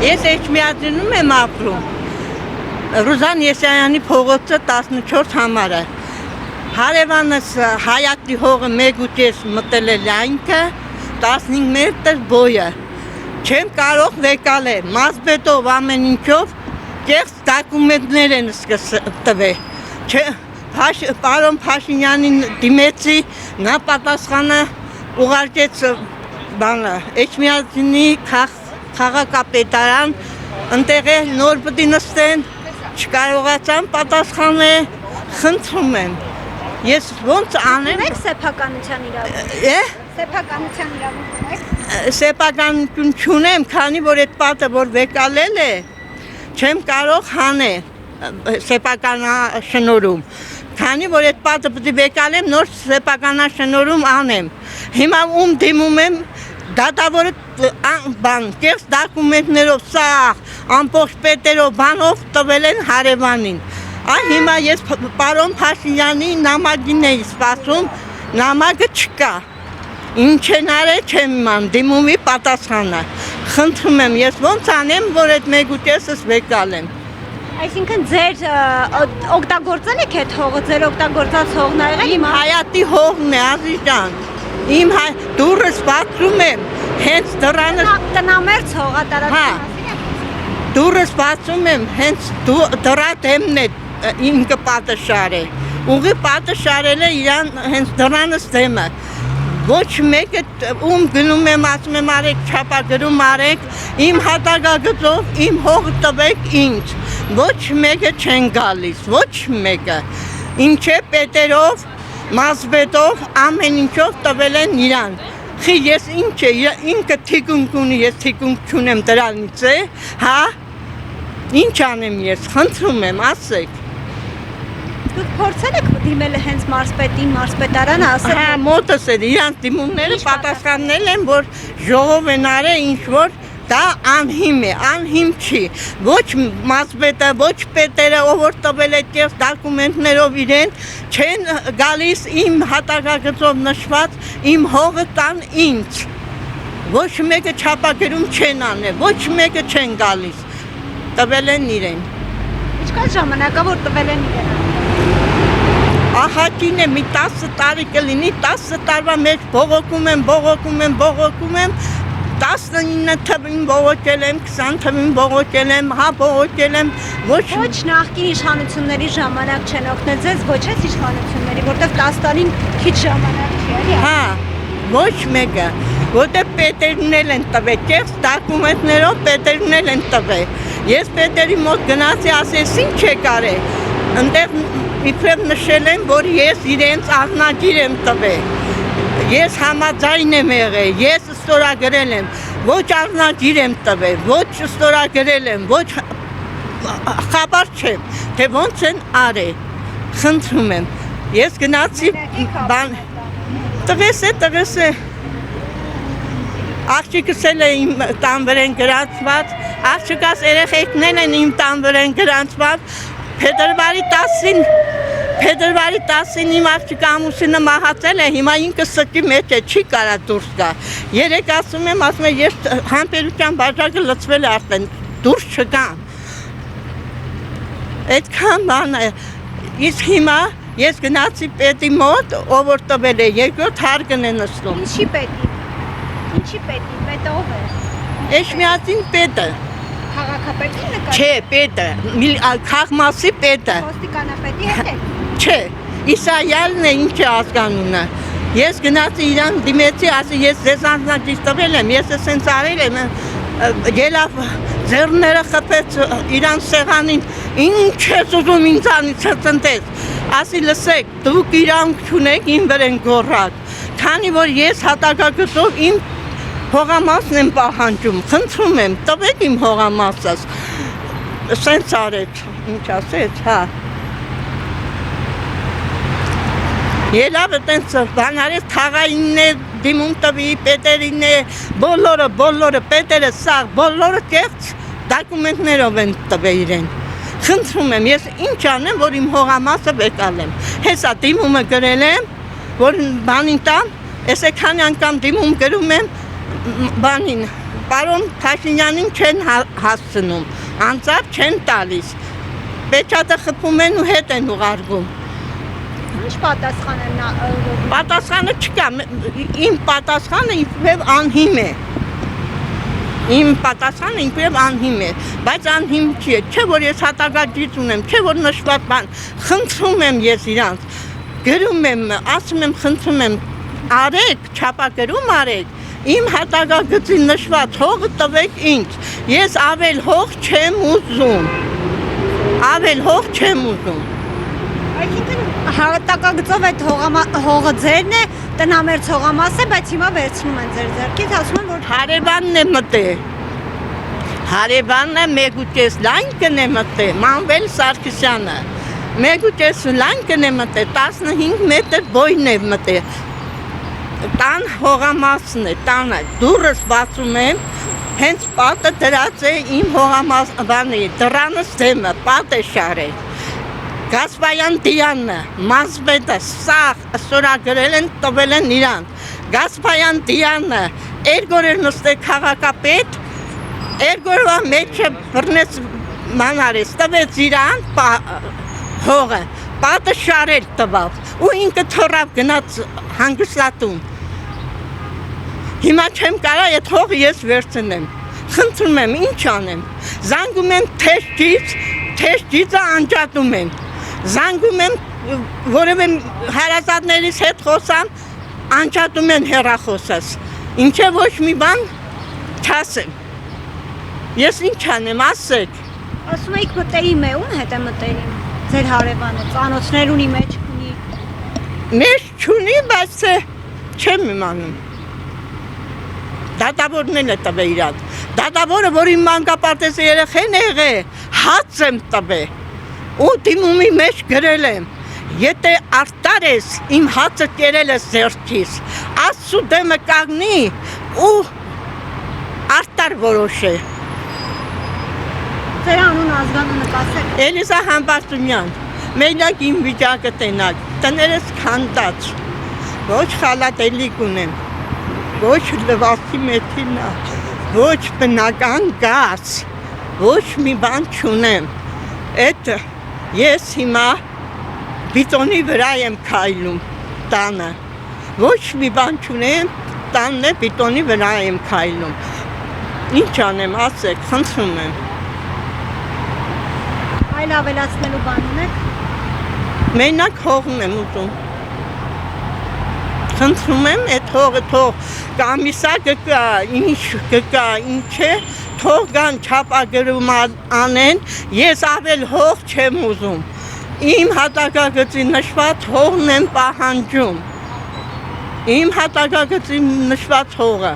Ես Էջմիածնում եմ ապրում։ Ռուզան Եսայանի փողոցը 14 համարը։ Հարևանս Հայատի հողը 1.5 մտել է լայնքը, 15 մետր բոյը։ Չեմ կարող վեկալել, մասբետով ամեն ինչով կեղծ դոկումենտներ են տվել։ Պարոն Փաշինյանին դիմեցի, նա պատասխանը ուղարկեց Էջմիածնի քաղաքապետարան, ընտեղ է նոր պիտի նստեն, չկարողացան պատասխանել, խնդրում եմ։ Ես ոնց անեմ։ Եք սեփականության իրավունք։ Սեփականության իրավունք եք։ Սեփականություն չունեմ, քանի որ այդ պատը որ վեկալել է, չեմ կարող հանել սեփականաշնորհում։ Քանի որ այդ պատը պետք է վեկալեմ, նոր սեփականաշնորհում անեմ։ Հիմա ում դիմում եմ դատավորը կեղծ դոկումենտներով սաղ, ամբողջ պետերով բանով տվել են հարևանին։ Հիմա ես պարոն Փաշինյանի նամակին էի սպասում, նամակը չկա։ Ինչ են արել չեմ իման, դիմումի պատասխանը։ Խնդրում եմ, ես ոնց անեմ, որ այդ 1.5-ս վեկալեմ։ Այսինքն ձեր օգտագործել եք այդ հողը, ձեր օգտագործած հողն ա եղել։ Իմ Հայատի հողն է, Ազիզան։ Իմ դուրս բացում եմ, հենց դռանը տնամերձ հողա տարածքն։ Դուրս բացում եմ, հենց դրա դեմն է իմ կպատը շարել։ Ուղի պատը շարել է իրան հենց դրանս դեմը։ Ոչ մեկը ում գնում եմ, ասում եմ արեք չափագրում արեք, իմ հատակագծով իմ հողը տվեք ինձ։ Ոչ մեկը չեն գալիս, ոչ մեկը։ Ինչ է պետերով, մասբետով, ամեն ինչով տվել են իրան։ Խի ես ինչ է, ինքը թիկունք ունի, ես թիկունք չունեմ դրանից է, հա։ Ինչ անեմ ես, խնդրում եմ, ասեք։ Դուք փորձել եք դիմել հենց մարզպետին, մարզպետարանը ասել։ Հա, մոտս է, իրանց դիմումները պատասխանել են, որ ժողով են արել, ինչ որ դա անհիմ է, անհիմ չի։ Ոչ մարզպետը, ոչ պետերը, ով որ տվել է կեղծ դոկումենտներով իրեն, չեն գալիս իմ հատակագծով նշված իմ հողը տան ինձ։ Ոչ մեկը չափագրում չեն անել, ոչ մեկը չեն գալիս։ Տվել են իրեն։ Ինչքան ժամանակա որ տվել են իրեն։ Ահագին է, մի 10 տարի կլինի, 10 տարվա մեջ բողոքում եմ, 19 թվին բողոքել եմ, 20 թվին բողոքել եմ, հա բողոքել եմ, ոչ նախկին իշխանությունների ժամանակ չեն օգնել ձեզ, ոչ այս իշխանությունների, որտեղ 10 տարին քիչ ժամանակ չի, էլի։ Հա, ոչ մեկը, որտեղ պետերն են տվել, կեղծ դոկումենտներով պետերն են տվել։ Ես պետերի մոտ գնացի, ասես ինչ եք արել, ընդեղ իբրև նշել եմ, որ ես իրենց առնագիր եմ տվել, ես համաձայն եմ եղել, ես ստորագրել եմ, ոչ առնագիր եմ տվել, ոչ ստորագրել եմ, ոչ խաբար չեմ, թե ոնց են արել, խնդրում եմ, ես գնացի բան, տղես է, աղջիկս էլ է իմ տան վրեն գրանցված, աղջիկս երեխեքներն են իմ տան վրեն գրանցված, Փետրվարի 10-ին իմ աղջիկը ամուսինը մահացել է, հիմա ինքը սկի մեջ է, չի կարա դուրս գա։ Երեք ասում եմ, ես համբերության բաժակը լցվել է արդեն, դուրս չգամ։ Այդքան բան է, իսկ հիմա ես գնացի պետի մոտ, ով որ տվել է, երկրորդ հարկն է նստում։ Ինչի պետի, պետը ով է։ Էջմիածին պետը։ Քաղաքապետի նկատի։ Չէ, պետը, քաղմասի պետը։ Ոստիկանապետի հետ է։ Չէ, Իսայալն է ինչ է ազգանունը։ Ես գնացի իրան դիմեցի, ասի ես ձեզ անձնագիր տվել եմ, ես սենց արել եմ, ելավ ձեռները խփեց իրան սեղանին, ինչ ես ուզում ինձանից հծնտեց, ասի լսեք, դուք իրանք չունեք իմ վրեն գոռակ, քանի որ ես հատակագծով իմ հողամասն եմ պահանջում, խնդրում եմ, տվեք իմ հողամասս, սենց արեց, ինչ ասեց, հա։ Ելավ տենց բանարեց թաղայինն է, դիմում տվի, պետերին է, բոլորը, պետերը սաղ, բոլորը կեղծ դոկումենտներով են տվել իրեն։ Խնդրում եմ, ես ինչ անեմ, որ իմ հողամասը վեկալեմ։ Հեսա դիմումը գրել եմ, որ բանին տամ, ես քանի անգամ դիմում գրում եմ, բանին, պարոն Փաշինյանին չեն հասցնում, անձամբ չեն տալիս, պեչատը խփում են ու հետ են ուղարկում։ Ինչ պատասխան է նա Պատասխանը չկա, իմ պատասխանը ինքնև անհիմ է։ Իմ պատասխանը ինքնև անհիմ է, բայց անհիմ չի, չէ որ ես հատակագիր ունեմ, չէ որ նշված բան, խնդրում եմ ես իրանց, գրում եմ, ասում եմ, խնդրում եմ, արեք, չափագրում արեք, իմ հատակագծի նշված հողը տվեք ինձ, ես ավել հող չեմ ուզում, ավել հող չեմ ուզում։ Այսինքն հատակագծով այդ հողը ձերն է, տնամերձ հողամաս է, բայց հիմա վերցնում են ձեր ձեռքից, ասում են, որ Հարևանն է մտել, հարևանը մեգուտես լայնքն է մտել, Մանվել Սարգսյանը, մեգուտես լայնքն է մտել, 15 մետր բոյն է մտել, տան հողամասն է, տանը, դուրս բացում եմ, հենց պատը դրած է իմ հողամասանի, դրանս դեմը, պատ է շարել, Գասպայան Դիանը, Մազվետը, սաղ, սորագրել են, տվել են իրան, Գասպայան Դիանը, երկոր էր նստել քաղաքապետ, երկորվա մեջը բռնեց մանարես, տվեց իրան հողը, պատը շարել տվավ, ու ինքը թռավ գնաց հանգստատուն։ Հիմա չեմ կարա այդ հողը ես վերցնեմ, խնդրում եմ, ինչ անեմ, զանգում եմ թեշտիցը անջատում եմ, զանգում եմ, որևէ հարազատներից հետ խոսամ, անջատում են հեռախոսս, ինչե ոչ մի բան չասեմ, ես ինչ անեմ, ասեք։ ասում եք մտերիմ է, ում հետ է մտերիմ, ձեր հարևանը, ծանոթներ ունի, մեջ ունի։ Մեջ չունի, բայց չեմ իմանում։ Դատավորն էլ է տվել իրան, դատավորը, որ իմ մանկապարտեզի երեխեն է եղել, հաց եմ տվել, ու դիմումի մեջ գրել եմ, եթե արտար ես, իմ հացը կերել ես ձեռքիս, Աստծու դեմը կանգնի ու արտար որոշե։ Ձեր անուն ազգանունը կասեք։ Էլիզա Համբարձումյան, մենակ իմ վիճակը տենակ, տներս քանդած, ոչ խալատելիք ունեմ, ոչ լվացի մեթինա, ոչ բնական գազ, ոչ մի բան չունեմ, էդ ես հիմա բիտոնի վրա եմ քայլում տանը, ոչ մի բան չունեմ, տանն է բիտոնի վրա եմ քայլում, ինչ անեմ, ասեք, խնդրում եմ։ Այլ ավելացնելու բան ունեք։ Մենակ հողն եմ ուզում, խնդրում եմ, այդ հողը թող կամիսա կկա, ինչ է, թող կան չափագրում անեն, ես ավել հող չեմ ուզում, իմ հատակագծի նշված հողն եմ պահանջում, իմ հատակագծի նշված հողը։